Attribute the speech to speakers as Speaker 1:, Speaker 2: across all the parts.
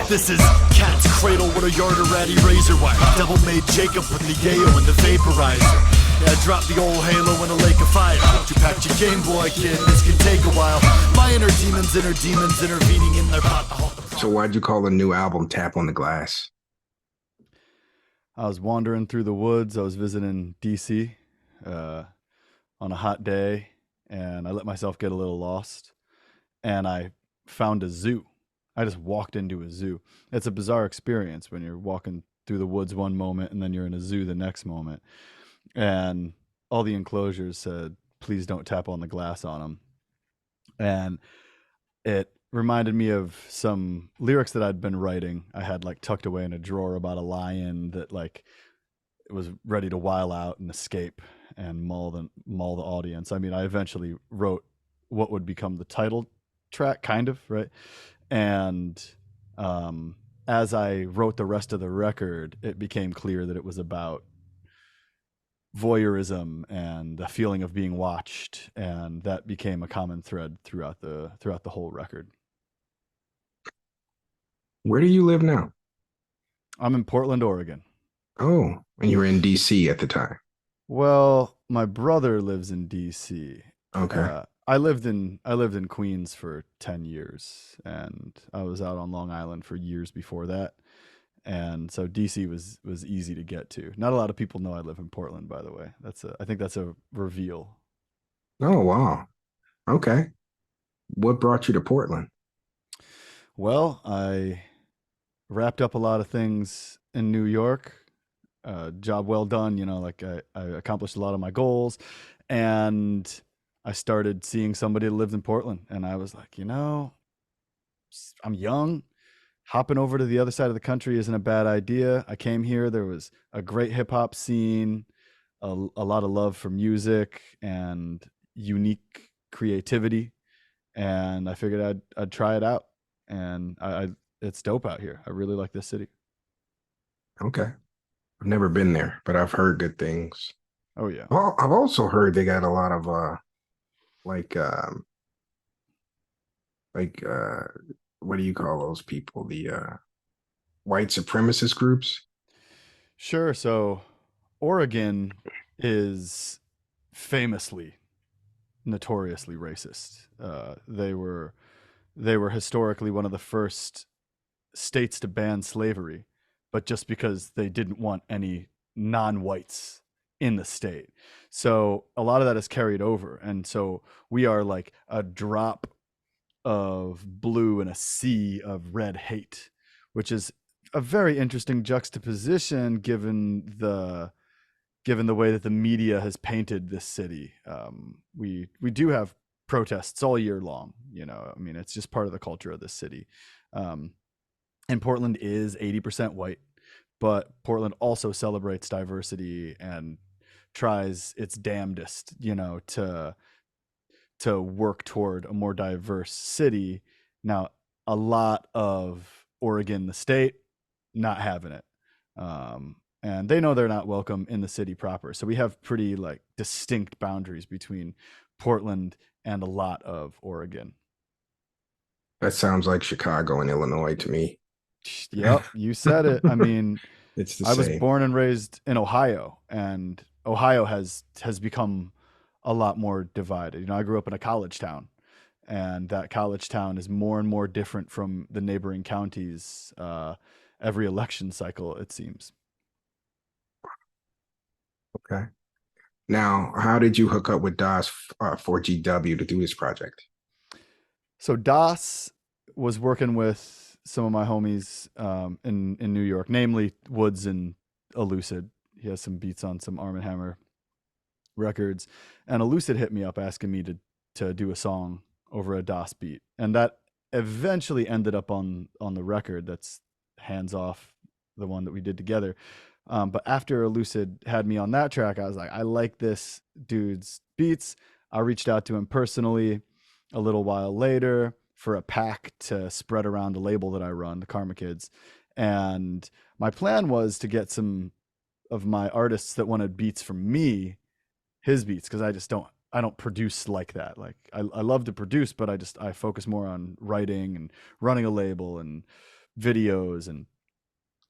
Speaker 1: This is Cat's Cradle with a yard of ratty razor wire. Devil made Jacob with the yayo and the vaporizer. Yeah, drop the old halo in a lake of fire. You packed your Game Boy, kid, this can take a while. My inner demons intervening in their pot.
Speaker 2: So why'd you call the new album Tap on the Glass?
Speaker 3: I was wandering through the woods. I was visiting DC on a hot day, and I let myself get a little lost. And I found a zoo. I just walked into a zoo. It's a bizarre experience when you're walking through the woods one moment and then you're in a zoo the next moment. And all the enclosures said, please don't tap on the glass on them. And it reminded me of some lyrics that I'd been writing. I had like tucked away in a drawer about a lion that like it was ready to while out and escape and maul the audience. I mean, I eventually wrote what would become the title track, kind of, right? And as I wrote the rest of the record, it became clear that it was about voyeurism and the feeling of being watched, and that became a common thread throughout the whole record.
Speaker 2: Where do you live now?
Speaker 3: I'm in Portland, Oregon.
Speaker 2: Oh, and you were in DC at the time.
Speaker 3: Well, my brother lives in DC.
Speaker 2: Okay.
Speaker 3: I lived in Queens for 10 years, and I was out on Long Island for years before that. And so DC was easy to get to. Not a lot of people know I live in Portland, by the way. I think that's a reveal.
Speaker 2: Oh, wow. Okay. What brought you to Portland?
Speaker 3: Well, I wrapped up a lot of things in New York. Job well done, like I accomplished a lot of my goals, and I started seeing somebody that lived in Portland, and I was like, I'm young. Hopping over to the other side of the country isn't a bad idea. I came here. There was a great hip hop scene, a lot of love for music and unique creativity. And I figured I'd try it out. And it's dope out here. I really like this city.
Speaker 2: Okay. I've never been there, but I've heard good things.
Speaker 3: Oh yeah.
Speaker 2: Well, I've also heard they got a lot of what do you call those people? The white supremacist groups?
Speaker 3: Sure. So Oregon is famously, notoriously racist. They were historically one of the first states to ban slavery, but just because they didn't want any non-whites in the state. So a lot of that is carried over. And so we are like a drop of blue and a sea of red hate, which is a very interesting juxtaposition given the way that the media has painted this city. We do have protests all year long. I mean, it's just part of the culture of this city. And Portland is 80% white, but Portland also celebrates diversity and tries its damnedest, to work toward a more diverse city. Now, a lot of Oregon, the state, not having it. And they know they're not welcome in the city proper. So we have pretty like distinct boundaries between Portland and a lot of Oregon.
Speaker 2: That sounds like Chicago and Illinois to me.
Speaker 3: Yep, you said it. I mean,
Speaker 2: it's the
Speaker 3: I was
Speaker 2: same.
Speaker 3: born and raised in Ohio, and Ohio has become a lot more divided. I grew up in a college town, and that college town is more and more different from the neighboring counties every election cycle, it seems.
Speaker 2: Okay. Now, how did you hook up with DOS for GW to do this project?
Speaker 3: So DOS was working with some of my homies in New York, namely Woods and Elucid. He has some beats on some Arm & Hammer records, and Elucid hit me up asking me to do a song over a DOS beat, and that eventually ended up on the record. That's Hands Off, the one that we did together. But after Elucid had me on that track, I was like, I like this dude's beats. I reached out to him personally a little while later for a pack to spread around the label that I run, the Karma Kids. And my plan was to get some of my artists that wanted beats from me, his beats, because I don't produce like that. Like I love to produce, but I focus more on writing and running a label and videos,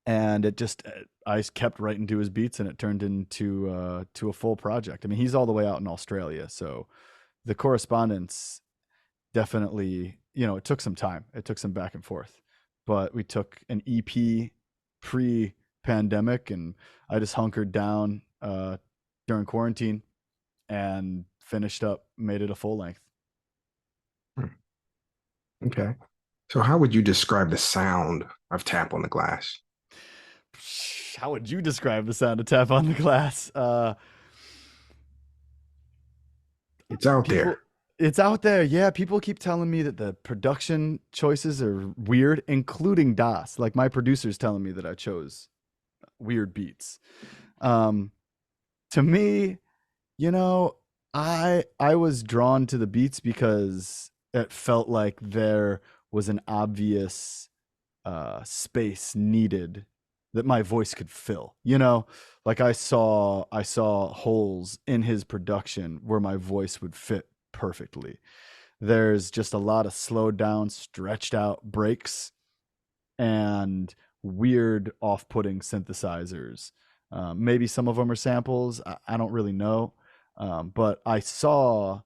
Speaker 3: and it just I kept writing to his beats, and it turned into to a full project. I mean, he's all the way out in Australia, so the correspondence definitely, it took some time. It took some back and forth, but we took an EP pre-pandemic, and I just hunkered down during quarantine and finished up, made it a full length.
Speaker 2: Hmm. Okay. So how would you describe the sound of Tap on the Glass?
Speaker 3: How would you describe the sound of Tap on the Glass?
Speaker 2: It's out
Speaker 3: People,
Speaker 2: there.
Speaker 3: it's out there. Yeah, people keep telling me that the production choices are weird, including Das. Like my producer's telling me that I chose weird beats. Um, to me, you know, I was drawn to the beats because it felt like there was an obvious space needed that my voice could fill. Like I saw holes in his production where my voice would fit perfectly. There's just a lot of slowed down, stretched out breaks and weird off-putting synthesizers. Maybe some of them are samples. I don't really know. But I saw,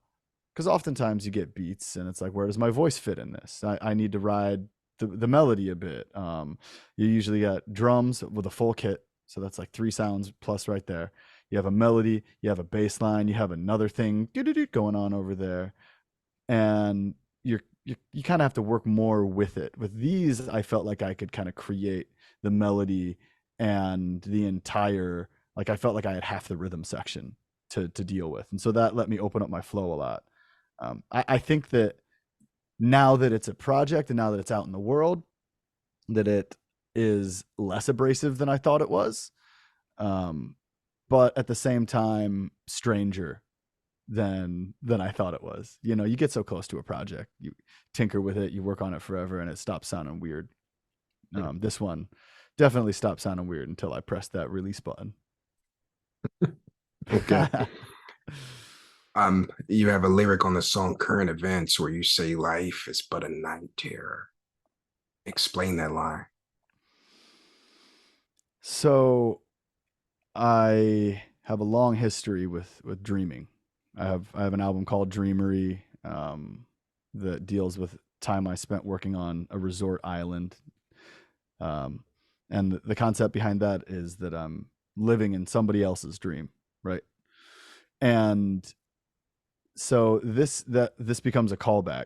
Speaker 3: because oftentimes you get beats and it's like, where does my voice fit in this? I need to ride the melody a bit. You usually got drums with a full kit. So that's like 3 sounds plus right there. You have a melody, you have a bass line, you have another thing going on over there. And you kind of have to work more with it. With these, I felt like I could kind of create the melody and the entire, like I felt like I had half the rhythm section to deal with, and so that let me open up my flow a lot. I think that now that it's a project and now that it's out in the world, that it is less abrasive than I thought it was, um, but at the same time, stranger than I thought it was. You get so close to a project, you tinker with it, you work on it forever, and it stops sounding weird. This one definitely stopped sounding weird until I pressed that release button.
Speaker 2: Okay. You have a lyric on the song Current Events where you say life is but a night terror. Explain that line.
Speaker 3: So I have a long history with dreaming. I have an album called Dreamery, that deals with time I spent working on a resort island. Um, and the concept behind that is that I'm living in somebody else's dream, right? And so this becomes a callback.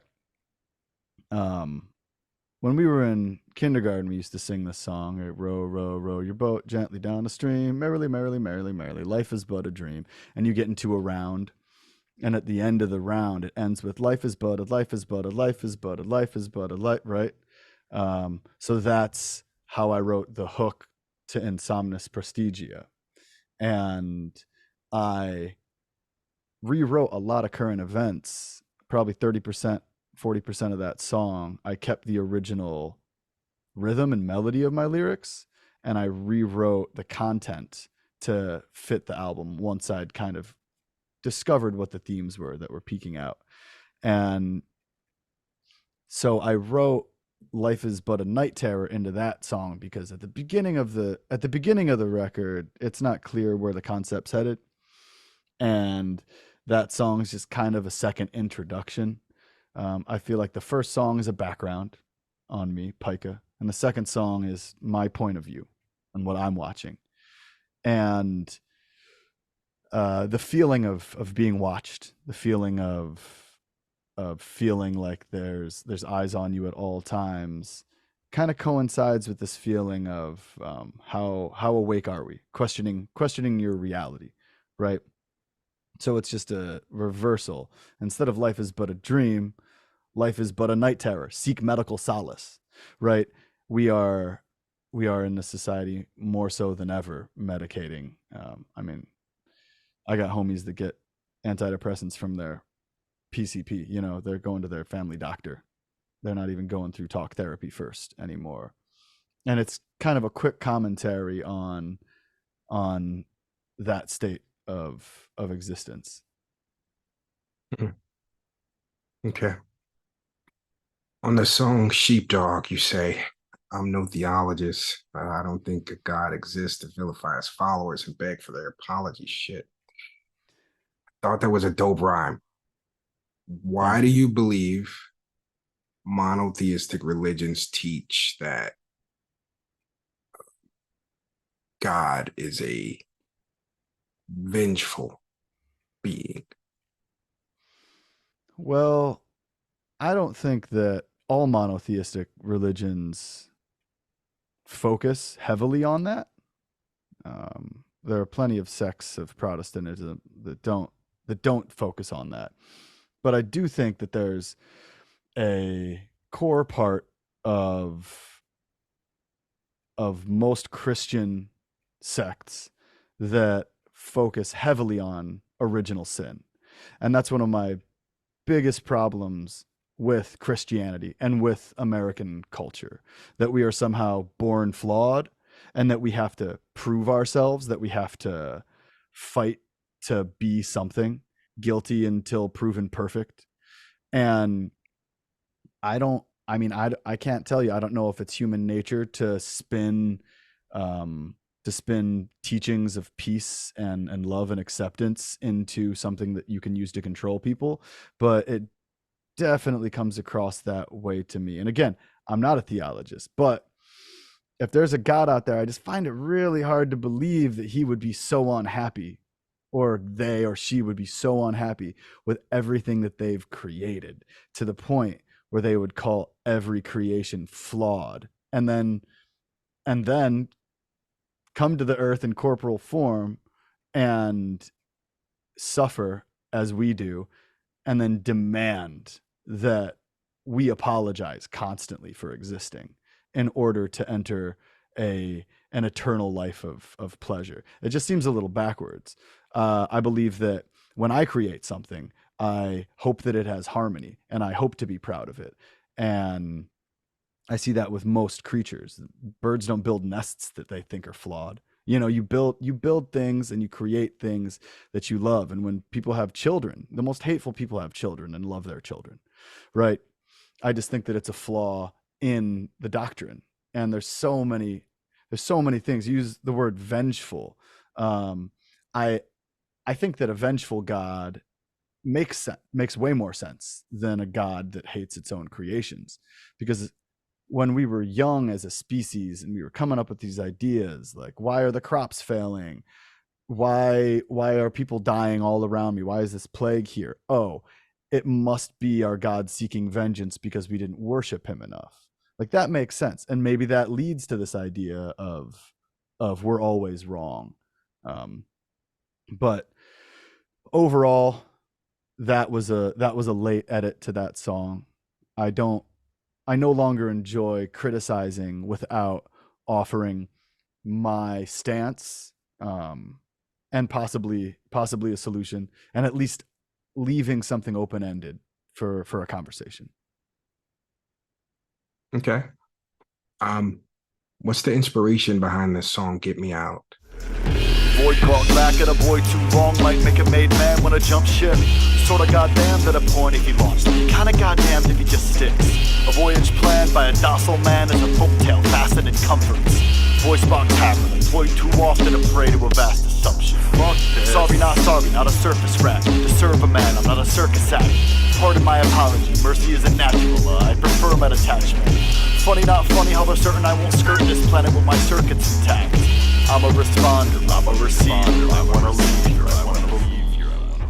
Speaker 3: Um, when we were in kindergarten, we used to sing this song, right? Row, row, row your boat gently down the stream. Merrily, merrily, merrily, merrily. Life is but a dream. And you get into a round. And at the end of the round, it ends with life is but a, life is but a, life is but a, life is but a, life, right? So that's how I wrote the hook to Insomnis Prestigia. And I rewrote a lot of current events, probably 30%, 40% of that song. I kept the original rhythm and melody of my lyrics, and I rewrote the content to fit the album once I'd kind of discovered what the themes were that were peeking out. And so I wrote Life is But a Night Terror into that song because at the beginning of the record, it's not clear where the concept's headed. And that song's just kind of a second introduction. I feel like the first song is a background on me, Pika, and the second song is my point of view and what I'm watching. And the feeling of being watched, the feeling of feeling like there's eyes on you at all times, kind of coincides with this feeling of how awake are we, questioning your reality, right? So it's just a reversal. Instead of life is but a dream, life is but a night terror. Seek medical solace, right? We are in this society more so than ever medicating. I mean, I got homies that get antidepressants from their PCP. They're going to their family doctor. They're not even going through talk therapy first anymore. And it's kind of a quick commentary on that state of existence.
Speaker 2: Okay. On the song Sheepdog, you say, I'm no theologist, but I don't think a God exists to vilify his followers and beg for their apology. Shit. Thought that was a dope rhyme. Why
Speaker 3: Thank
Speaker 2: do
Speaker 3: you.
Speaker 2: you believe monotheistic religions teach that God is a vengeful being?
Speaker 3: Well, I don't think that all monotheistic religions focus heavily on that. There are plenty of sects of Protestantism that don't focus on that. But I do think that there's a core part of most Christian sects that focus heavily on original sin. And that's one of my biggest problems with Christianity and with American culture, that we are somehow born flawed and that we have to prove ourselves, that we have to fight to be something, guilty until proven perfect. And I can't tell you. I don't know if it's human nature to spin teachings of peace and love and acceptance into something that you can use to control people, but it definitely comes across that way to me. And again, I'm not a theologist, but if there's a God out there, I just find it really hard to believe that he would be so unhappy, or they or she would be so unhappy with everything that they've created, to the point where they would call every creation flawed, and then come to the earth in corporal form and suffer as we do, and then demand that we apologize constantly for existing in order to enter an eternal life of pleasure. It just seems a little backwards. I believe that when I create something, I hope that it has harmony, and I hope to be proud of it. And I see that with most creatures. Birds don't build nests that they think are flawed. You build things and you create things that you love. And when people have children, the most hateful people have children and love their children, right? I just think that it's a flaw in the doctrine. And there's so many things. You use the word vengeful. Um, I I think that a vengeful God makes way more sense than a God that hates its own creations, because when we were young as a species and we were coming up with these ideas like, why are the crops failing, why are people dying all around me, why is this plague here, oh, it must be our God seeking vengeance because we didn't worship him enough. Like, that makes sense, and maybe that leads to this idea of we're always wrong. But overall, that was a late edit to that song. I no longer enjoy criticizing without offering my stance, and possibly a solution, and at least leaving something open ended for a conversation.
Speaker 2: Okay. Um, what's the inspiration behind this song, Get Me Out?
Speaker 1: Void caught back at a boy too long might make a made man wanna jump ship. Sorta goddamned at a point if he launched. Kinda goddamned if he just sticks. A voyage planned by a docile man is a folktale fastened in comforts. Voice box tavern, employed too often a prey to a vast assumption. Sorry, not a surface rat. To serve a man, I'm not a circus act. Pardon my apology, mercy isn't natural, I prefer med attachment. Funny not funny how they're certain I won't skirt this planet with my circuits intact. I'm a responder, I'm a receiver, I wanna leave here, I wanna believe here, I wanna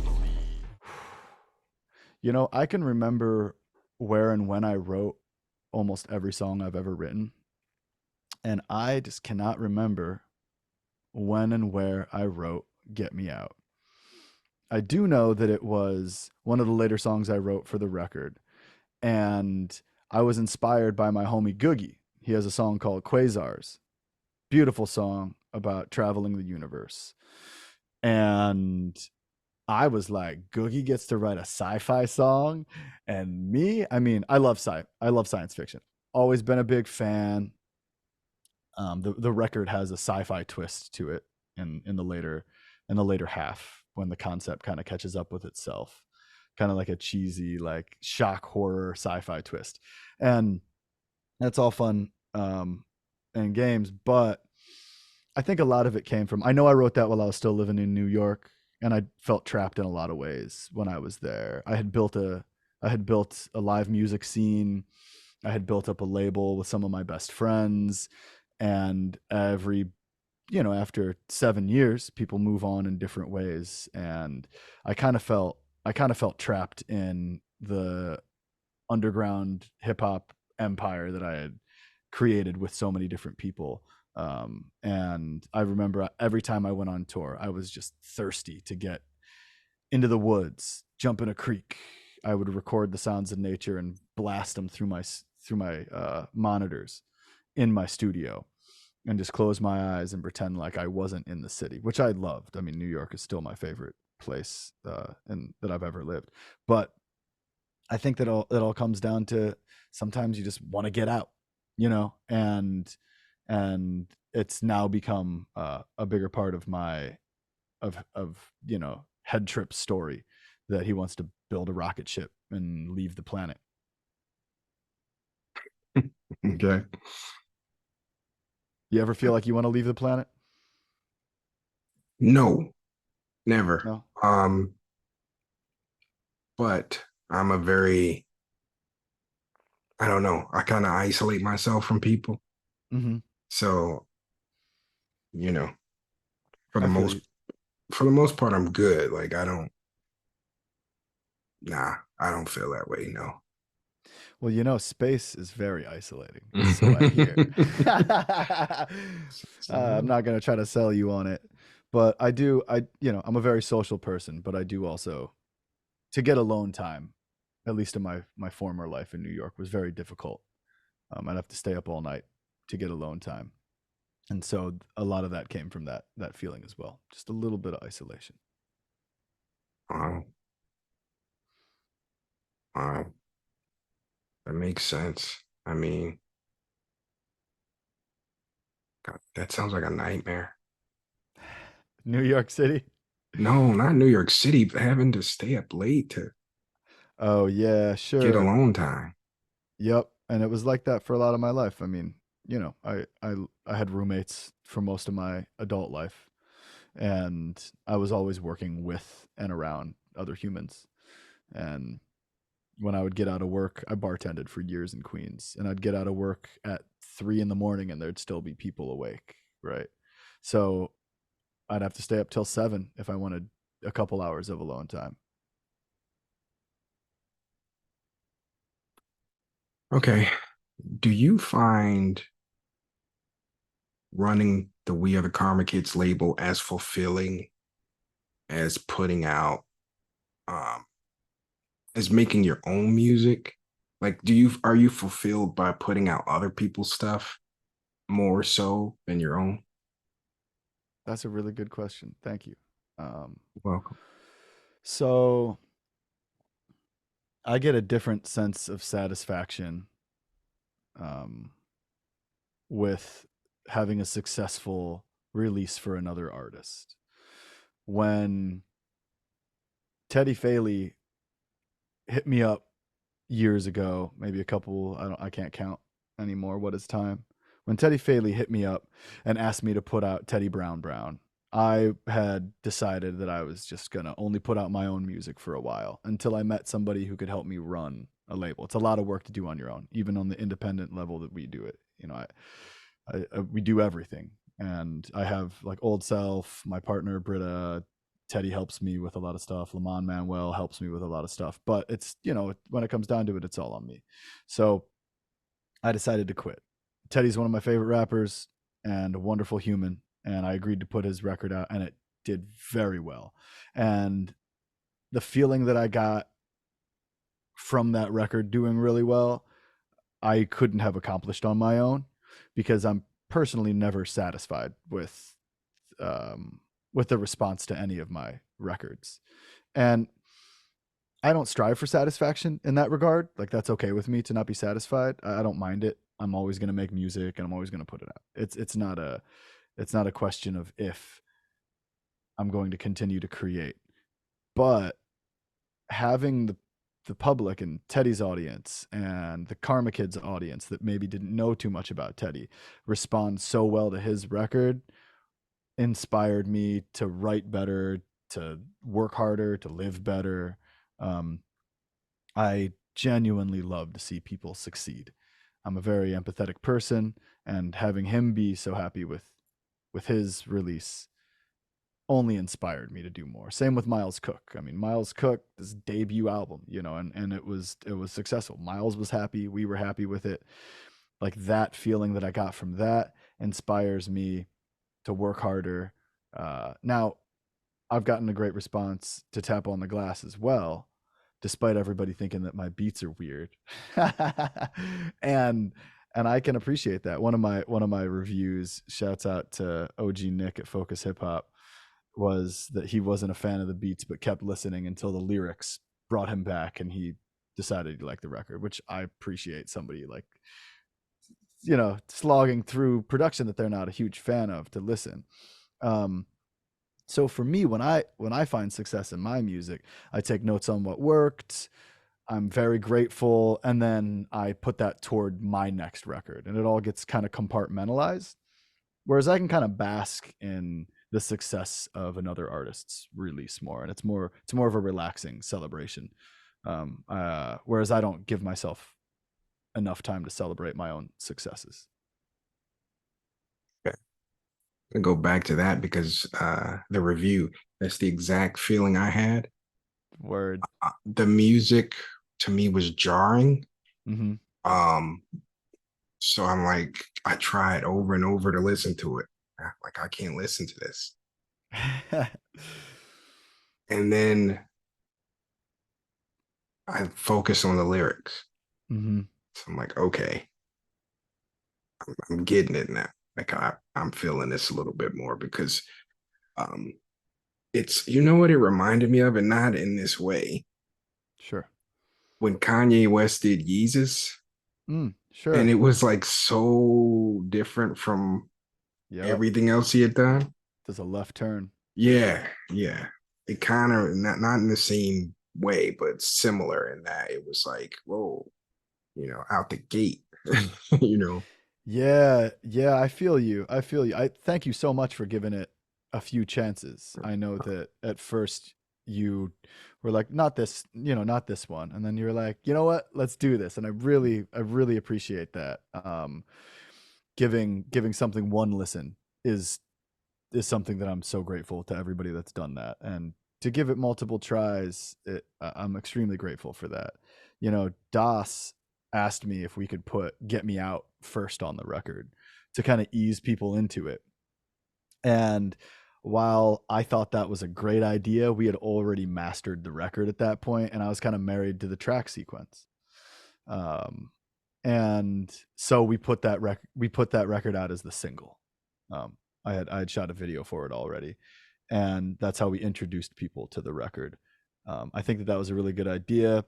Speaker 1: believe.
Speaker 3: I can remember where and when I wrote almost every song I've ever written, and I just cannot remember when and where I wrote Get Me Out. I do know that it was one of the later songs I wrote for the record, and I was inspired by my homie Googie. He has a song called Quasars. Beautiful song about traveling the universe. And I was like, Googie gets to write a sci-fi song, and me, I love science fiction. Always been a big fan. The record has a sci-fi twist to it in the later half, when the concept kind of catches up with itself, kind of like a cheesy, like, shock horror sci-fi twist, and that's all fun and games, but I think a lot of it came from, I know I wrote that while I was still living in New York, and I felt trapped in a lot of ways when I was there. I had built a live music scene. I had built up a label with some of my best friends, and after 7 years, people move on in different ways, and I kind of felt trapped in the underground hip hop empire that I had created with so many different people. And I remember every time I went on tour, I was just thirsty to get into the woods, jump in a creek. I would record the sounds of nature and blast them through my monitors in my studio, and just close my eyes and pretend like I wasn't in the city, which I loved. I mean, New York is still my favorite place and that I've ever lived. But I think that it all comes down to, sometimes you just want to get out, and it's now become a bigger part of my head trip story, that he wants to build a rocket ship and leave the planet.
Speaker 2: Okay.
Speaker 3: You ever feel like you want to leave the planet?
Speaker 2: No, never.
Speaker 3: No.
Speaker 2: But I'm a very, I don't know, I kind of isolate myself from people.
Speaker 3: Mm-hmm.
Speaker 2: So, you know, for the
Speaker 3: I feel
Speaker 2: most
Speaker 3: you.
Speaker 2: for the most part, I'm good. Like I don't feel that way. No.
Speaker 3: Well, space is very isolating, so I hear. I'm
Speaker 2: So,
Speaker 3: not going to try to sell you on it, but I do. I'm a very social person, but I do also, to get alone time, at least in my former life in New York, was very difficult. I'd have to stay up all night to get alone time, and so a lot of that came from that feeling as well. Just a little bit of isolation.
Speaker 2: wow, wow, that makes sense. I mean, God, that sounds like a nightmare.
Speaker 3: New York City.
Speaker 2: No, not New York City, but having to stay up late to
Speaker 3: Oh yeah,
Speaker 2: get
Speaker 3: sure.
Speaker 2: alone time.
Speaker 3: Yep, and it was like that for a lot of my life. I mean, I had roommates for most of my adult life, and I was always working with and around other humans. And when I would get out of work, I bartended for years in Queens, and I'd get out of work at 3 in the morning, and there'd still be people awake, right? So I'd have to stay up till 7 if I wanted a couple hours of alone time.
Speaker 2: Okay. Do you find running the We Are the Karma Kids label as fulfilling as putting out um as making your own music? Like, are you fulfilled by putting out other people's stuff more so than your own?
Speaker 3: That's a really good question. Thank you. Um,
Speaker 2: Welcome.
Speaker 3: so I get a different sense of satisfaction um, with having a successful release for another artist. When Teddy Faley hit me up years ago, maybe I can't count anymore what is time. When Teddy Faley hit me up and asked me to put out Teddy Brown Brown, I had decided that I was just going to only put out my own music for a while, until I met somebody who could help me run a label. It's a lot of work to do on your own, even on the independent level that we do it. We do everything. And I have like Old Self, my partner Britta, Teddy helps me with a lot of stuff. Lamont Manuel helps me with a lot of stuff. But it's, when it comes down to it, it's all on me. So I decided to quit. Teddy's one of my favorite rappers and a wonderful human. And I agreed to put his record out, and it did very well. And the feeling that I got from that record doing really well, I couldn't have accomplished on my own, because I'm personally never satisfied with the response to any of my records. And I don't strive for satisfaction in that regard. Like, that's okay with me to not be satisfied. I don't mind it. I'm always going to make music, and I'm always going to put it out. It's not a question of if I'm going to continue to create. But having the public and Teddy's audience and the Karma Kids audience that maybe didn't know too much about Teddy respond so well to his record inspired me to write better, to work harder, to live better. Um, I genuinely love to see people succeed. I'm a very empathetic person, and having him be so happy with his release only inspired me to do more. Same with Miles Cook. I mean, Miles Cook, this debut album, and it was successful. Miles was happy, we were happy with it. Like that feeling that I got from that inspires me to work harder. Now, I've gotten a great response to Tap on the Glass as well, despite everybody thinking that my beats are weird. and and I can appreciate that. One of my reviews, shouts out to OG Nick at Focus Hip Hop, was that he wasn't a fan of the beats but kept listening until the lyrics brought him back and he decided he liked the record, which I appreciate. Somebody like, slogging through production that they're not a huge fan of to listen. Um, so for me, when I find success in my music, I take notes on what worked. I'm very grateful, and then I put that toward my next record, and it all gets kind of compartmentalized. Whereas I can kind of bask in the success of another artist's release more, and it's more of a relaxing celebration. Whereas I don't give myself enough time to celebrate my own successes.
Speaker 2: Okay. And go back to that because the review, that's the exact feeling I had.
Speaker 3: Word.
Speaker 2: The music to me was jarring.
Speaker 3: Mm-hmm.
Speaker 2: Um, so I'm like, I tried over and over to listen to it. Like, I can't listen to this. And then I focus on the lyrics.
Speaker 3: Mm-hmm.
Speaker 2: So I'm like, okay, I'm getting it now. Like I'm feeling this a little bit more because um it's, you know what it reminded me of, and not in this way.
Speaker 3: Sure.
Speaker 2: When Kanye West did Yeezus, and
Speaker 3: Sure.
Speaker 2: it was like so different from
Speaker 3: Yep.
Speaker 2: everything else he had done.
Speaker 3: Does a left turn.
Speaker 2: Yeah, yeah. It kind of not in the same way, but similar in that it was like, whoa, out the gate, you know.
Speaker 3: Yeah, yeah, I feel you. I feel you. I thank you so much for giving it a few chances. I know that at first you were like, not this, not this one. And then you were like, you know what? Let's do this. And I really appreciate that. Giving something one listen is is something that I'm so grateful to everybody that's done that. And to give it multiple tries, I'm extremely grateful for that. Das asked me if we could put Get Me Out first on the record to kind of ease people into it. And while I thought that was a great idea, we had already mastered the record at that point, and I was kind of married to the track sequence. Um, and so we put that record out as the single. Um, I had shot a video for it already, and that's how we introduced people to the record. I think that was a really good idea.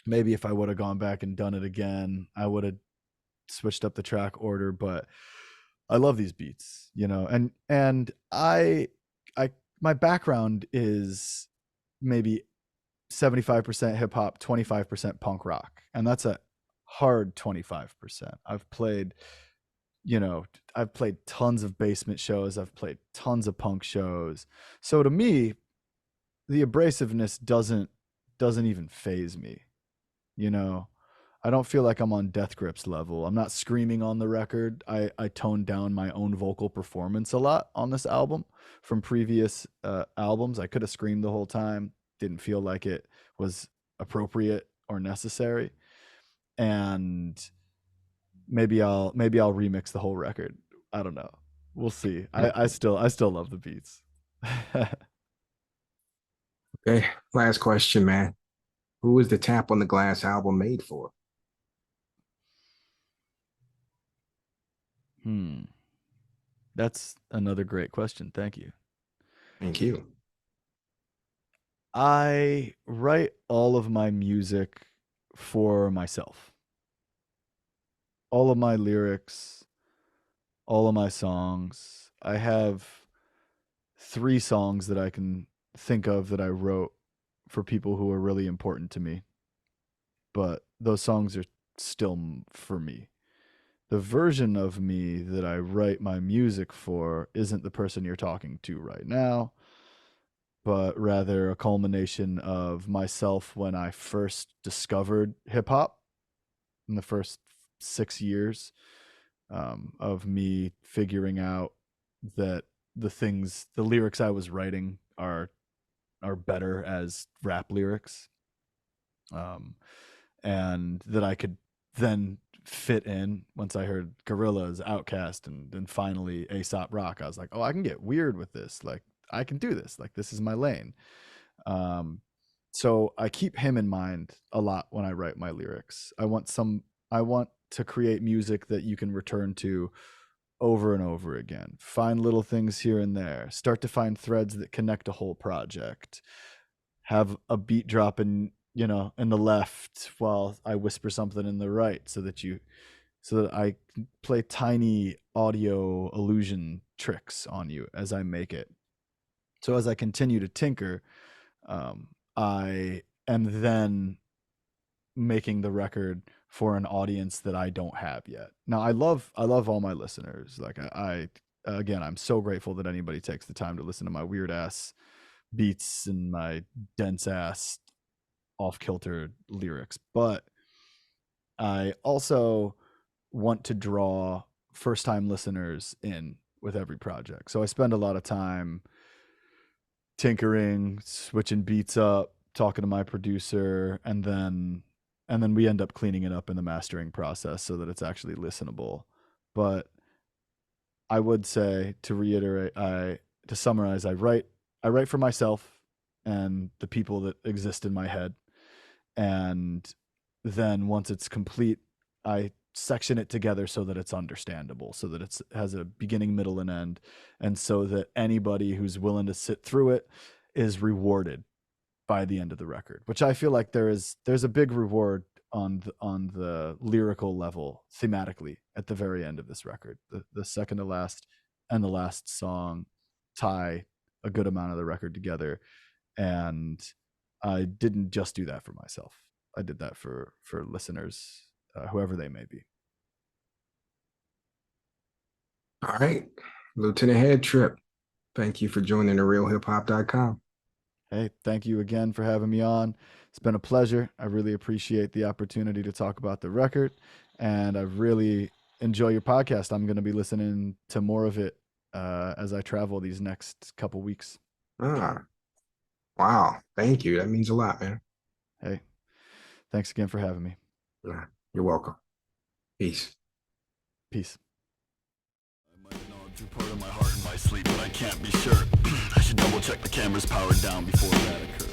Speaker 3: Maybe if I would have gone back and done it again, I would have switched up the track order. But I love these beats, and I my background is maybe 75% hip hop, 25% punk rock, and that's a hard 25%. You know, I've played tons of basement shows. I've played tons of punk shows. So to me, the abrasiveness doesn't even phase me. You know, I don't feel like I'm on Death Grip's level. I'm not screaming on the record. I toned down my own vocal performance a lot on this album from previous albums. I could have screamed the whole time. Didn't feel like it was appropriate or necessary. And maybe I'll remix the whole record. I don't know. We'll see. I still love the beats.
Speaker 2: Okay, last question, man. Who was the Tap on the Glass album made for?
Speaker 3: Hmm. That's another great question. Thank you.
Speaker 2: Thank you.
Speaker 3: I write all of my music for myself. All of my lyrics, all of my songs. I have 3 songs that I can think of that I wrote for people who are really important to me. but those songs are still for me. The version of me that I write my music for isn't the person you're talking to right now, but rather a culmination of myself when I first discovered hip hop in the first 6 years, of me figuring out that the lyrics I was writing are better as rap lyrics, um, and that I could then fit in once I heard Gorillaz, Outkast, and then finally Aesop Rock. I was like, oh, I can get weird with this. Like, I can do this. Like, this is my lane. So I keep him in mind a lot when I write my lyrics. I want to create music that you can return to over and over again. Find little things here and there. Start to find threads that connect a whole project. Have a beat drop in the left while I whisper something in the right, so that I can play tiny audio illusion tricks on you as I make it. So as I continue to tinker, I am then making the record for an audience that I don't have yet. Now, I love all my listeners. Like, again, I'm so grateful that anybody takes the time to listen to my weird ass beats and my dense ass off kilter lyrics. But I also want to draw first time listeners in with every project. So I spend a lot of time tinkering, switching beats up, talking to my producer, and then we end up cleaning it up in the mastering process so that it's actually listenable. But I would say, to reiterate, to summarize, I write for myself and the people that exist in my head. And then once it's complete, I section it together so that it's understandable, so that it has a beginning, middle, and end, and so that anybody who's willing to sit through it is rewarded by the end of the record, which I feel like there's a big reward on the lyrical level thematically at the very end of this record. The second to last and the last song tie a good amount of the record together, and I didn't just do that for myself. I did that for listeners, whoever they may be.
Speaker 2: All right, Lieutenant Headtrip, thank you for joining TheRealHip-Hop.com.
Speaker 3: Hey, thank you again for having me on. It's been a pleasure. I really appreciate the opportunity to talk about the record, and I really enjoy your podcast. I'm going to be listening to more of it as I travel these next couple weeks.
Speaker 2: Wow. Thank you. That means a lot, man.
Speaker 3: Hey, thanks again for having me.
Speaker 2: Yeah, you're welcome. Peace.
Speaker 3: Peace.
Speaker 1: I might have known through part of my heart in my sleep, but I can't be sure. I should double check the camera's powered down before that occurs.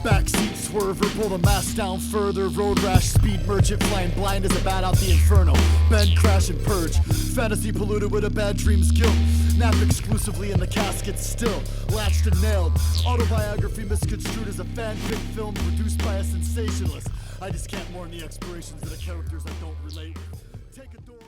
Speaker 1: Backseat swerver, pull the mask down further. Road rash, speed merchant, flying blind as a bat out the inferno. Bend, crash, and purge. Fantasy polluted with a bad dream's guilt. Nap exclusively in the casket still. Latched and nailed. Autobiography misconstrued as a fanfic film produced by a sensationalist. I just can't mourn the expirations of the characters I don't relate with. Take a door.